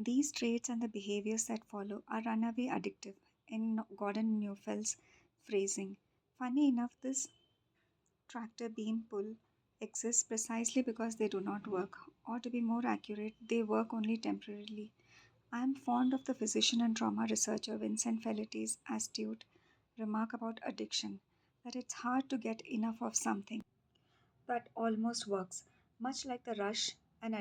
These traits and the behaviors that follow are runaway addictive, in Gordon Neufeld's phrasing. Funny enough, this tractor beam pull exists precisely because they do not work, or to be more accurate, they work only temporarily. I am fond of the physician and trauma researcher Vincent Feliti's astute remark about addiction that it's hard to get enough of something that almost works, much like the rush an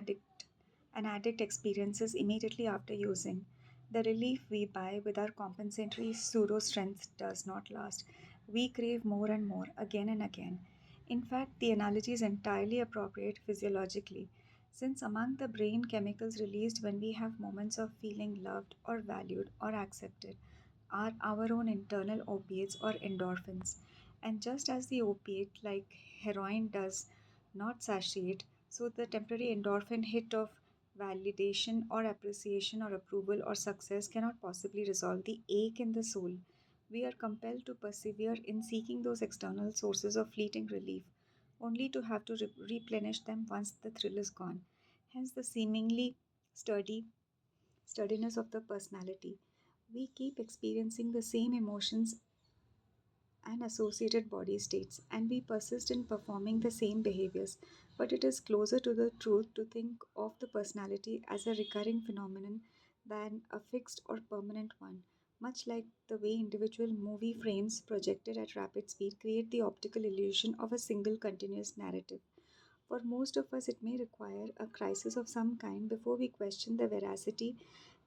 addict experiences immediately after using. The relief we buy with our compensatory pseudo strength does not last. We crave more and more, again and again. In fact, the analogy is entirely appropriate physiologically, since among the brain chemicals released when we have moments of feeling loved or valued or accepted are our own internal opiates or endorphins. And just as the opiate, like heroin, does not satiate, so the temporary endorphin hit of validation or appreciation or approval or success cannot possibly resolve the ache in the soul. We are compelled to persevere in seeking those external sources of fleeting relief, only to have to replenish them once the thrill is gone. Hence, the seemingly sturdy sturdiness of the personality. We keep experiencing the same emotions and associated body states, and we persist in performing the same behaviors. But it is closer to the truth to think of the personality as a recurring phenomenon than a fixed or permanent one, much like the way individual movie frames projected at rapid speed create the optical illusion of a single continuous narrative. For most of us, it may require a crisis of some kind before we question the veracity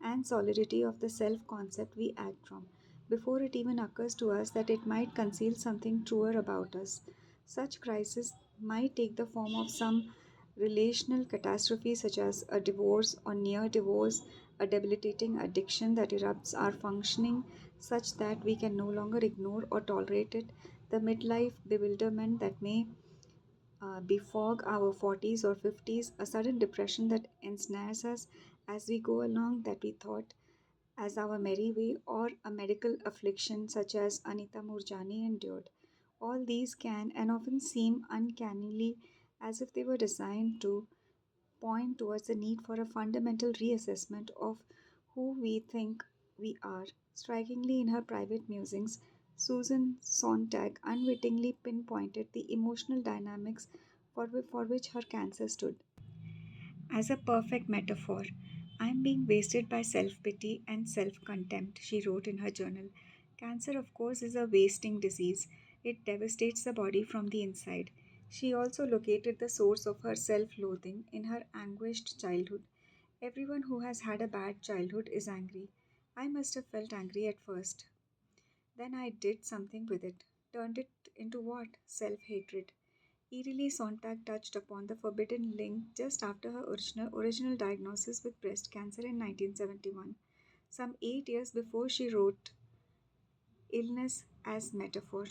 and solidity of the self concept we act from, before it even occurs to us that it might conceal something truer about us. Such crises might take the form of some relational catastrophe, such as a divorce or near divorce, a debilitating addiction that erupts our functioning such that we can no longer ignore or tolerate it, the midlife bewilderment that may befog our 40s or 50s, a sudden depression that ensnares us as we go along that we thought as our merry way, or a medical affliction such as Anita Murjani endured. All these can and often seem uncannily as if they were designed to point towards the need for a fundamental reassessment of who we think we are. Strikingly, in her private musings, Susan Sontag unwittingly pinpointed the emotional dynamics for which her cancer stood. As a perfect metaphor, I am being wasted by self pity and self contempt, she wrote in her journal. Cancer, of course, is a wasting disease. It devastates the body from the inside. She also located the source of her self loathing in her anguished childhood. Everyone who has had a bad childhood is angry. I must have felt angry at first. Then I did something with it. Turned it into what? Self hatred. Eerily, Sontag touched upon the forbidden link just after her original diagnosis with breast cancer in 1971, some 8 years before she wrote Illness as Metaphor.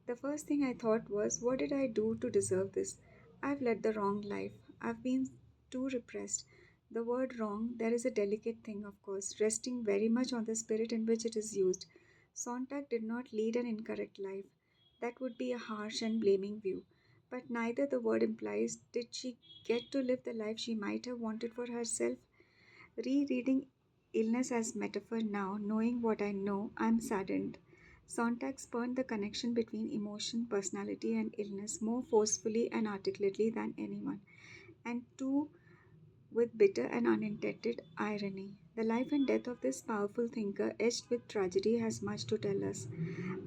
The first thing I thought was, what did I do to deserve this? I've led the wrong life. I've been too repressed. The word wrong, there is a delicate thing, of course, resting very much on the spirit in which it is used. Sontag did not lead an incorrect life. That would be a harsh and blaming view. But neither the word implies did she get to live the life she might have wanted for herself. Rereading illness as metaphor now, knowing what I know, I am saddened. Sontag spurned the connection between emotion, personality, and illness more forcefully and articulately than anyone, and too with bitter and unintended irony. The life and death of this powerful thinker, edged with tragedy, has much to tell us.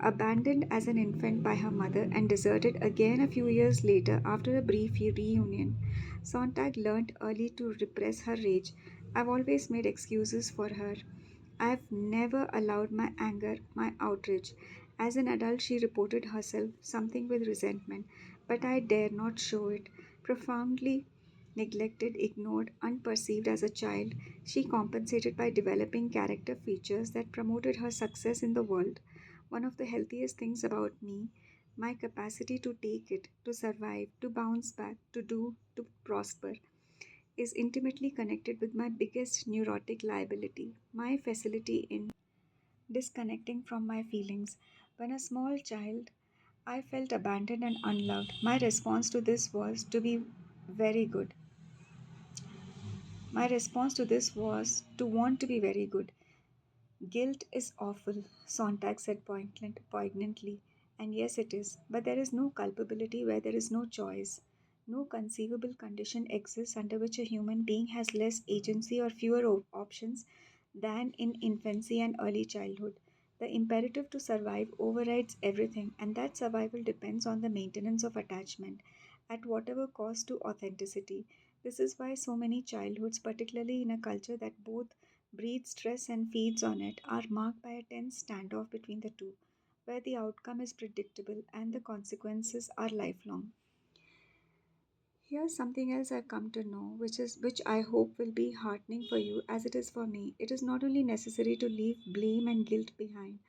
Abandoned as an infant by her mother and deserted again a few years later after a brief reunion, Sontag learned early to repress her rage. I've always made excuses for her. I've never allowed my anger, my outrage. As an adult, she reported herself something with resentment, but I dare not show it. Profoundly neglected, ignored, unperceived as a child, she compensated by developing character features that promoted her success in the world. One of the healthiest things about me, my capacity to take it, to survive, to bounce back, to do, to prosper, is intimately connected with my biggest neurotic liability, my facility in disconnecting from my feelings. When a small child, I felt abandoned and unloved. My response to this was to be very good, My response to this was to want to be very good. Guilt is awful, Sontag said poignantly. And yes, it is. But there is no culpability where there is no choice. No conceivable condition exists under which a human being has less agency or fewer options than in infancy and early childhood. The imperative to survive overrides everything, and that survival depends on the maintenance of attachment at whatever cost to authenticity. This is why so many childhoods, particularly in a culture that both breeds stress and feeds on it, are marked by a tense standoff between the two, where the outcome is predictable and the consequences are lifelong. Here's something else I've come to know, which I hope will be heartening for you as it is for me. It is not only necessary to leave blame and guilt behind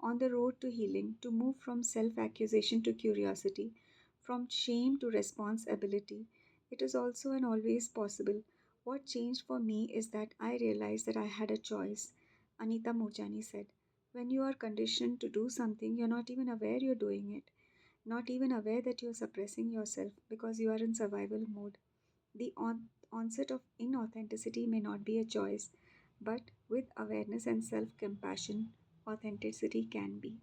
on the road to healing, to move from self-accusation to curiosity, from shame to responsibility. It is also and always possible. What changed for me is that I realized that I had a choice, Anita Murjani said. When you are conditioned to do something, you're not even aware you're doing it, not even aware that you're suppressing yourself because you are in survival mode. The onset of inauthenticity may not be a choice, but with awareness and self compassion, authenticity can be.